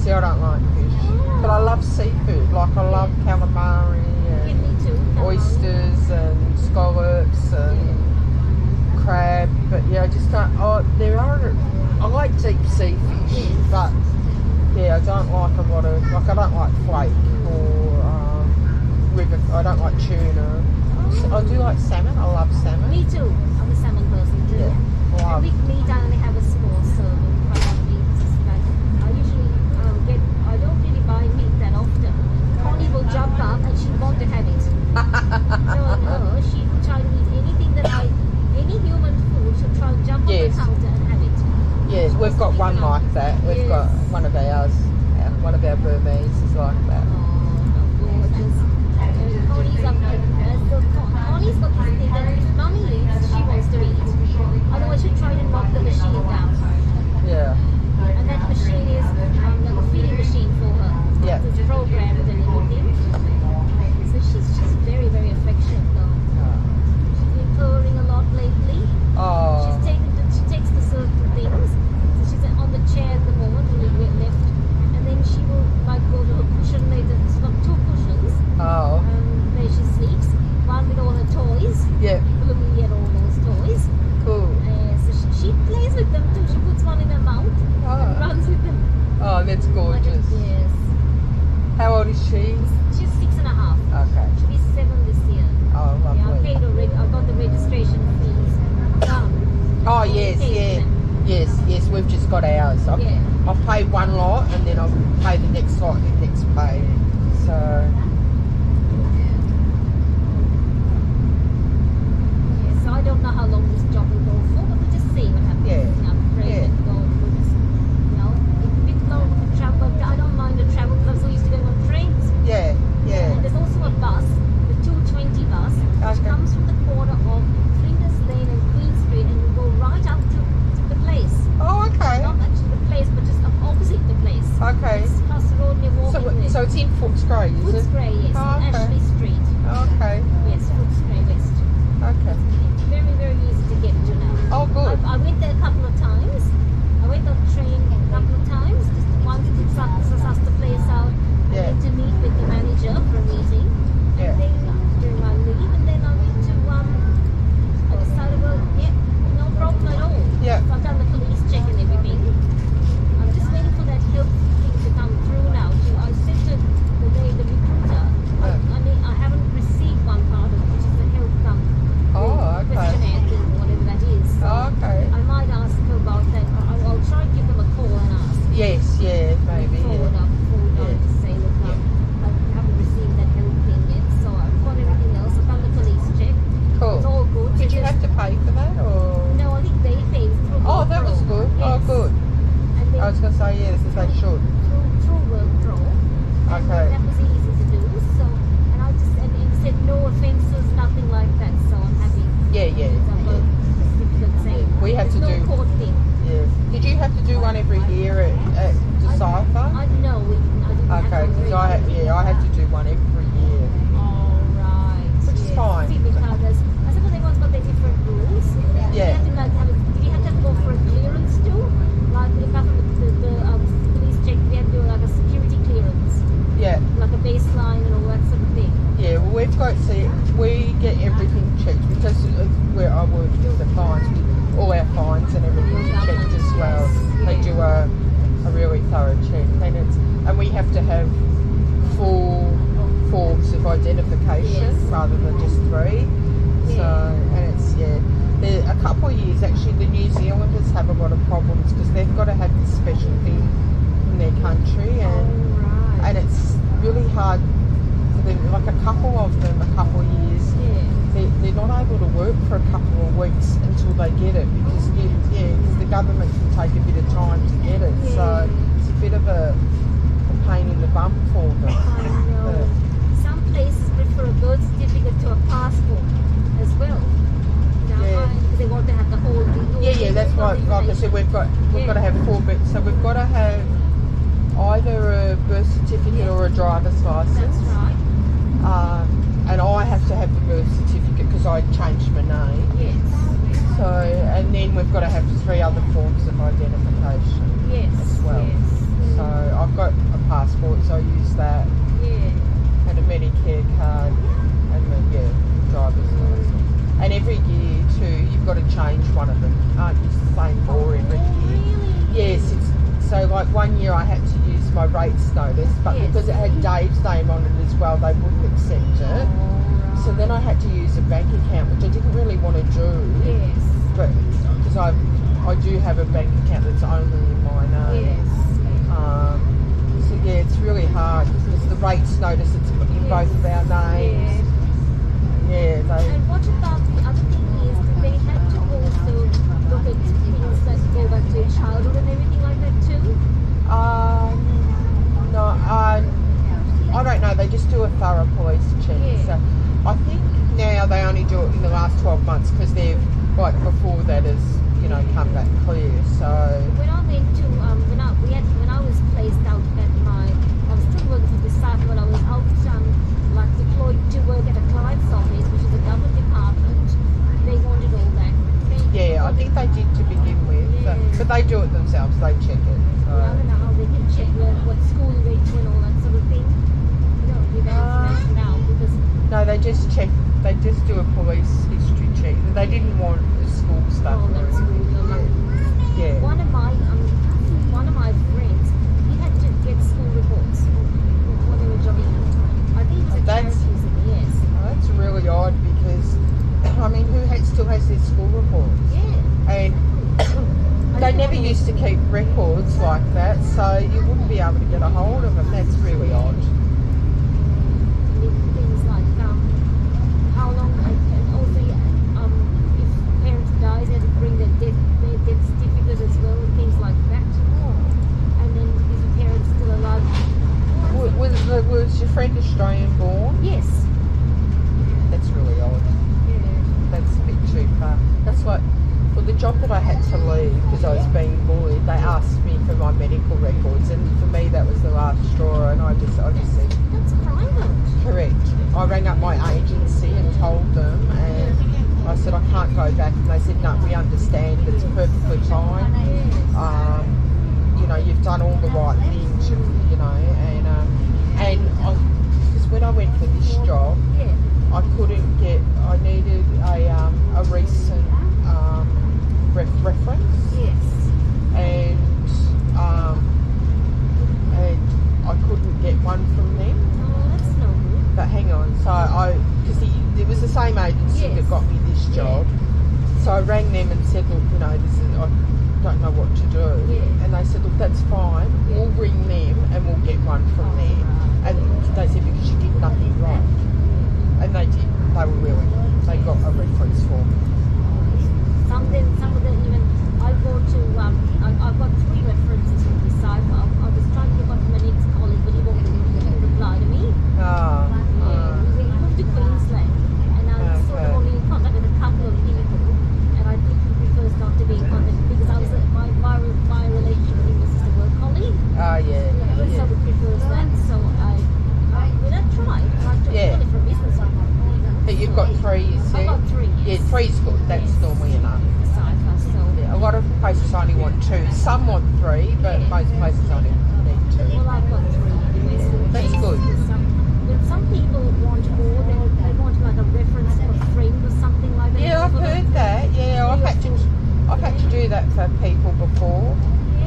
See, I don't like fish, but I love seafood. Like I love calamari and me too. oysters and scallops and crab. But yeah, I just don't. Oh, there are. I like deep sea fish, but yeah, I don't like a lot of. Like I don't like flake or river. I don't like tuna. I do like salmon. I love salmon. Me too. I'm a salmon person too. Yeah. Wow. And with meat, I only have a small serving. I love meat. Like, I usually I don't really buy meat that often. Connie will jump up and she want to have it. No, she will try to eat anything any human food. She'll try to jump on the counter and have it. Yes, we've got one like that. We've got one of ours. One of our Burmese is like that. Gorgeous. Connie's up there. Connie's got this thing that if Mummy eats, she wants to eat. Otherwise, she'll try to knock the machine down. Yeah. And that machine is like a feeding machine for her. Yeah. So it's programmed and everything. So she's very, very affectionate though. She's been purring a lot lately. Oh. She takes the certain things. So she's on the chair at the moment when we left. And then she will like go to her cushion later. She's got 2 cushions. Oh. Where she sleeps. One with all her toys. Yeah. Looking at all those toys. Cool. So she plays with them too. She puts one in her mouth and runs with them. Oh, that's gorgeous. Yes. How old is she? She's 6.5. Okay. She'll be 7 this year. Oh, lovely. Yeah, I paid already. I got the registration fees done. Oh, yes, yeah. Yes, we've just got ours. I've paid one lot and then I'll pay the next lot in next pay. So... So I don't know how long this job will go for, but we'll just see what happens. Yeah. I'm afraid that God will just, it's a bit long to travel, but I don't mind the travel because I'm so used to going on trains. Yeah. And there's also a bus, the 220 bus, which comes from the corner of Flinders Lane and Queen Street, and you go right up to the place. Oh, okay. Not actually the place, but just opposite the place. Okay. It's across the road near walking So it's in Footscray, is it? Footscray, yes. Oh, okay. Ashley Street. Okay. Yes, Footscray West. Okay. It's very, very easy to get to now. Oh, good. I went there a couple of times. I went on train a couple of times. Just once to suss the place out. And then to meet with the manager for a meeting. Yeah. And then during my leave. And then I went to, I decided, well, no problem at all. Yeah. So I've done the police check and everything. I'm just waiting for that health thing to come through now. I said to the recruiter, I haven't received one part of it, which is the health questionnaire thing, whatever that is. So I might ask her about that. I'll try and give them a call and ask. Yes, maybe. Forward up to say, look, I haven't received that health thing yet, so I've got everything else. I've done the police check. Cool. It's all good. Did you have to pay for that, or? No, I think they paid through Oh, that was good. Yes. Oh, good. And then I was going to say, yes, they should. Through WorkPro. Okay. That was easy to do. So, and I just and it said no offences, nothing like that. So I'm happy. Yeah. We have to no do. Court thing. Yeah. Did you have to do one every year at Decipher? No, we didn't. I didn't Okay, have because I had to do one every year. All right. Which is fine. See, because I suppose everyone's got their different rules. Yeah. Did you have to go for a clearance too? Like apart from the police check, we had to do like a security clearance. Yeah. Like a baseline and all that sort of thing. Yeah, well, we get everything checked because of where I work with the fines, all our fines and everything checked as well. They do a really thorough check, and we have to have 4 forms of identification rather than just 3. So, and it's a couple of years actually the New Zealanders have a lot of problems because they've got to have this special thing in their country, and it's really hard. Like a couple of them, a couple of years, they're not able to work for a couple of weeks until they get it because the government can take a bit of time to get it. So it's a bit of a pain in the bum for them. I know. Some places prefer a birth certificate to a passport as well. Because they want to have the whole thing. That's right. Like I said, we've got to have 4 bits. So we've got to have either a birth certificate or a driver's license. That's right. And I have to have the birth certificate because I changed my name. Yes. So, and then we've got to have 3 other forms of identification. Yes. As well. Yes. So I've got a passport, so I use that, Yeah. and a Medicare card, and the driver's license. And every year too, you've got to change one of them. Aren't you the same for every year? Really? Yes, so like 1 year I had to use my rates notice, but Yes. because it had Dave's name on it as well, they wouldn't accept it. So then I had to use a bank account, which I didn't really want to do. Yes. But because I do have a bank account that's only in my name. Yes. So yeah, it's really hard because the rates notice it's in both of our names. Yeah, And what about the other thing is that they had to also look at things that go back to childhood and everything like that too? No, I don't know. They just do a thorough police check. Yeah. So I think now they only do it in the last 12 months because they've, like before that has, come back clear. So When I went to when I was placed out at I was still working for the site, but I was out like deployed to work at a client's office, which is a government department. They wanted all that. I think they did to begin with, but they do it themselves. They check it. So. I don't know how they can check what school you went to and all that sort of thing. You don't give that information now because No, they just check. They just do a police history check. They didn't want school stuff. all that school. Yeah. One of my friends, he had to get school reports when they were jogging. I think it's a That's- charity thing, yes. That's really odd because, who still has their school reports? Yeah. And they never used to keep records like that, so you wouldn't be able to get a hold of them. That's really odd. Things like how long, and also if parents die, they have to bring their death certificate as well, and things like that. And then if the parents still alive, Was your friend Australian born? yes. That's really odd. Yeah. That's a bit too far. That's like, the job that I had to leave because I was being bullied, they asked me for my medical records, and for me that was the last straw, and I just said, That's private. correct. I rang up my agency and told them, and I said I can't go back, and they said no, we understand, it's perfectly fine. You've done all the right things, and because when I went for this job, Yeah. I couldn't get. I needed a recent reference, Yes. and I couldn't get one from them. Oh, that's no good. But hang on, so because it was the same agency Yes. that got me this job, so I rang them and said, look, I don't know what to do, Yeah. and they said, look, that's fine. Yeah. We'll ring them and we'll get one from them. And they said because you did nothing wrong, and they did. They were willing. They got a reference form. Some of them even, I go to, I've got 3 references from this side. I was trying to get one from an ex-colleague, but he won't reply to me. We moved to Queensland, and I'm sort of only in contact with a couple of people, and I think he prefers not to be in contact because I was my relationship with him was just a work colleague. So he prefers that. So I tried. Yeah. Only for business. But you've got 3, you I've see? got 3. Yeah, 3's good. That's Yes. normally enough. So. Yeah, a lot of places only want 2. Some want 3, but most places only need 2. Well, I've got 3 anyway, so That's good. But some people want more. They want like a reference of a friend or something like that. Yeah, I've heard that. Yeah, I've had to do that for people before.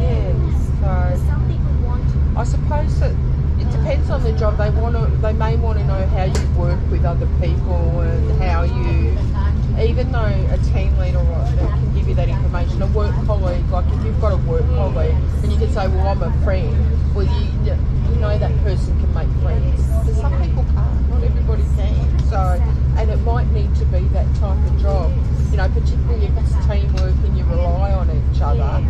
Yes. Yeah, so Some people want. I suppose that it depends on the job. They may want to know how you work with other people and how you, even though a team leader can give you that information, a work colleague, like if you've got a work colleague and you can say, well, I'm a friend, well, you know that person can make friends. But some people can't. Not everybody can. So, and it might need to be that type of job. Particularly if it's teamwork and you rely on each other,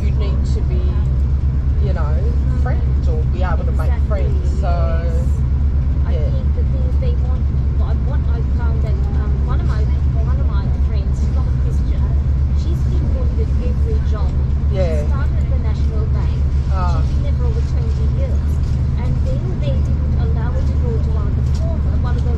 you need to be, friends or be able to make friends. So, I think the things they want. What I found that one of my friends, she's not a Christian. She's been voted at every job. Yeah. She started at the National Bank. She's been there for over 20 years. And then they didn't allow her to go to one of the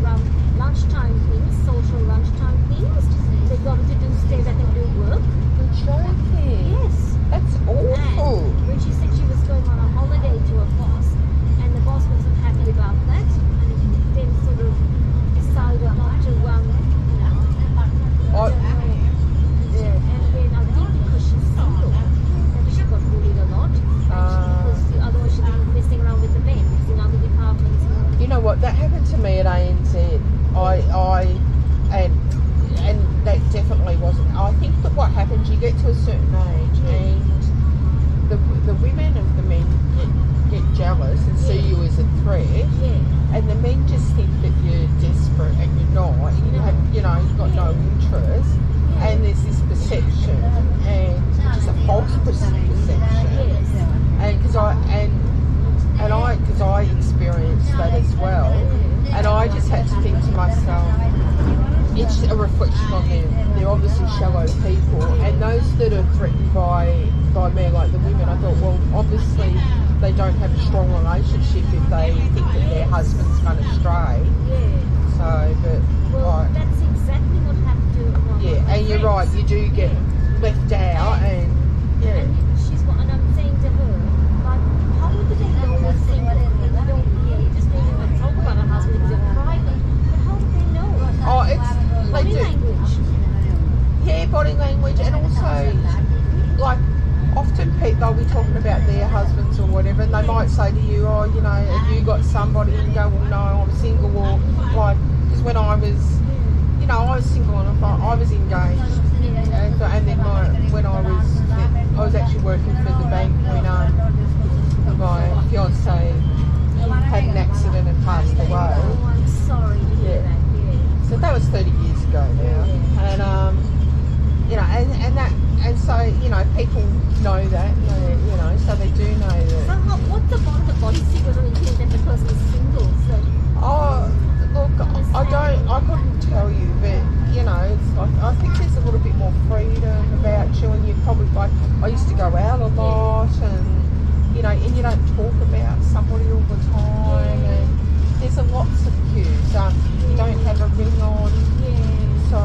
lunchtime things, social lunchtime things. They got her to stay back and do work. you're joking. Yes. That's awful. And when she said she was going on a holiday to a certain age, and the women of the men get jealous and see you as a threat, and the men just think that you're desperate, and you're not. And you have, you've got no interest, and there's this perception, and just a false perception. And because I experienced that as well, and I just had to think to myself, it's a reflection on them. They're obviously shallow people, and those that are threatened by me, like the women, I thought, well, obviously they don't have a strong relationship if they think that their husband's gone astray. So, but well, that's exactly what happened to and you're right, you do get left out, and and I'm saying to her, like, how would they know you're single? They don't just don't even talk about a husband because you're private. But how would they know? Oh, it's body language. Yeah, body language, and also, like, often people, they'll be talking about their husbands or whatever, and they might say to you, oh, have you got somebody? And you go, well, no, I'm single, or like, because when I was, I was single and I was engaged, and then when I was actually working for the bank when my fiance had an accident and passed away. Oh, I'm sorry to hear that. So that was 30 years ago now, and and so people know that, so they do know that. So what's the body secret when you think that the person is single? So oh, look, I couldn't tell you, but it's like, I think there's a little bit more freedom about you, and you probably, like, I used to go out a lot, and you don't talk about somebody all the time, and there's a lots of cues. You don't have a ring on, so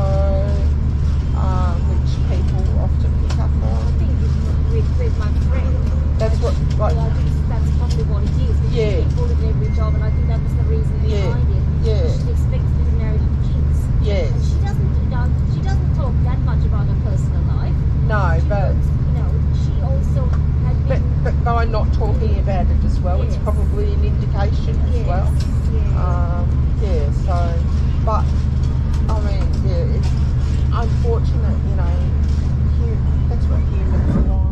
which people often pick up on. I think with my friend, that's what, like, I think that's probably what it is. She bullied every job, and I think that was the reason behind it. She expects to be married with kids. Yes. And she doesn't talk that much about her personal life. No, but she also had been. But by not talking about it as well, it's probably an indication as well. So, but I mean, it's unfortunate, that's what humans are like.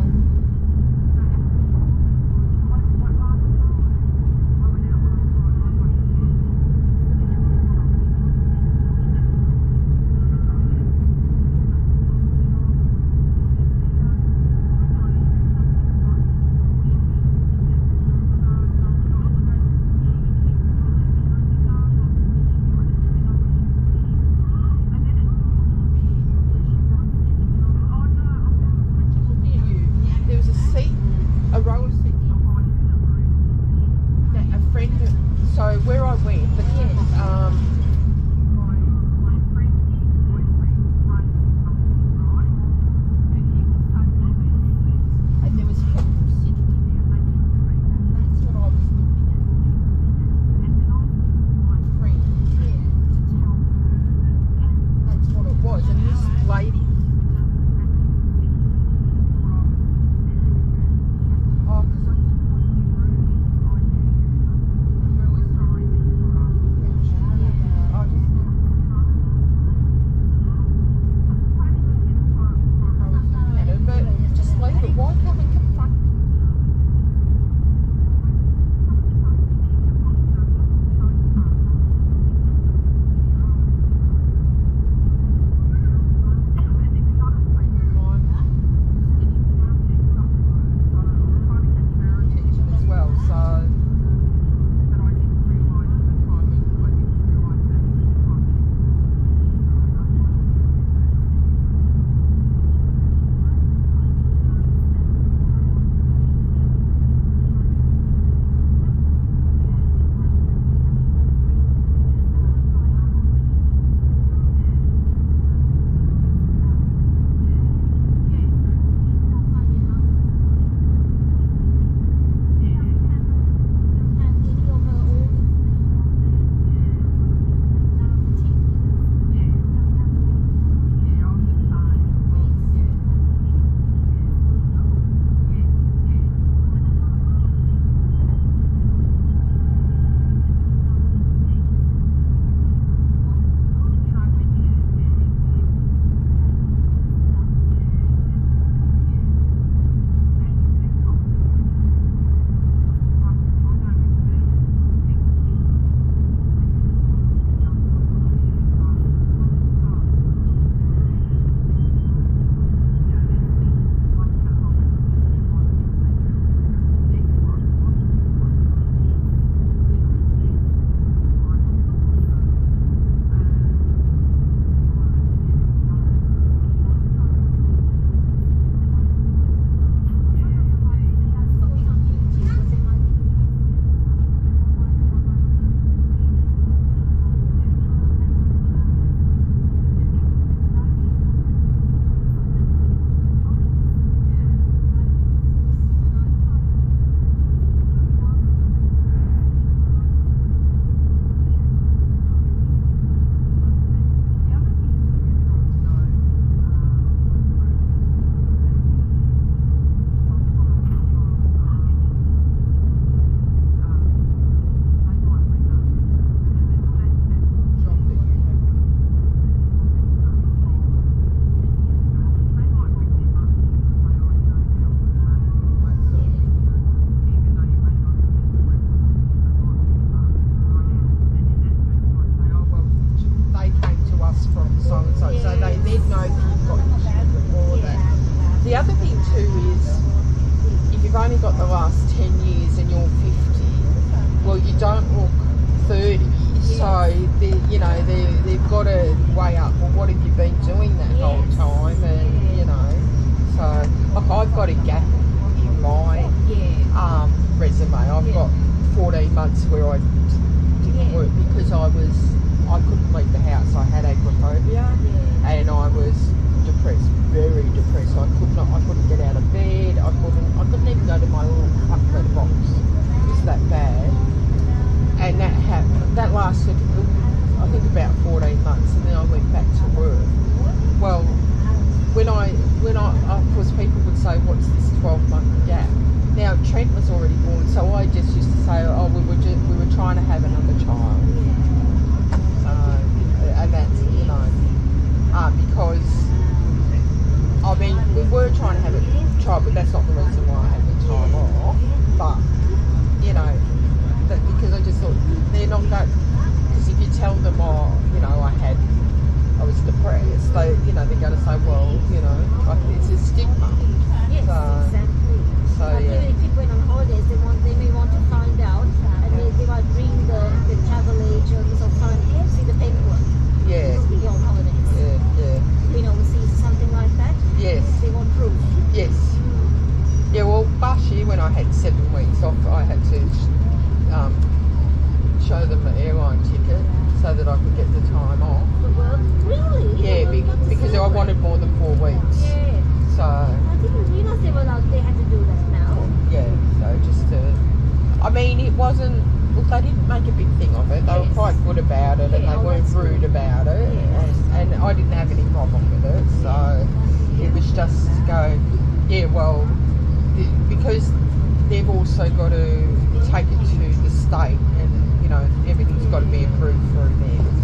tried, but that's not the reason why I had the time off. But, you know, because I just thought they're not that, because if you tell them, oh, you know, I was depressed, they're going to say, well, you know, it's a stigma. Yes, exactly. So, but yeah. even if people went on holidays, they may want to find out, and they might bring the travel agents or find, see the paperwork. Yeah. You're on holidays. Yeah. Been overseas, something like that. Yes. They want proof. Yes. Yeah, well, last year when I had 7 weeks off, I had to show them the airline ticket so that I could get the time off. The work? Really? Yeah, because I wanted more than 4 weeks. Yeah. So, I didn't realize they had to do that now. yeah, so just I mean, it wasn't, look, they didn't make a big thing of it. They were quite good about it, and they weren't rude about it, and I didn't have any problem with it. So it was just to go, yeah, well, because they've also got to take it to the state, and, you know, everything's got to be approved through them.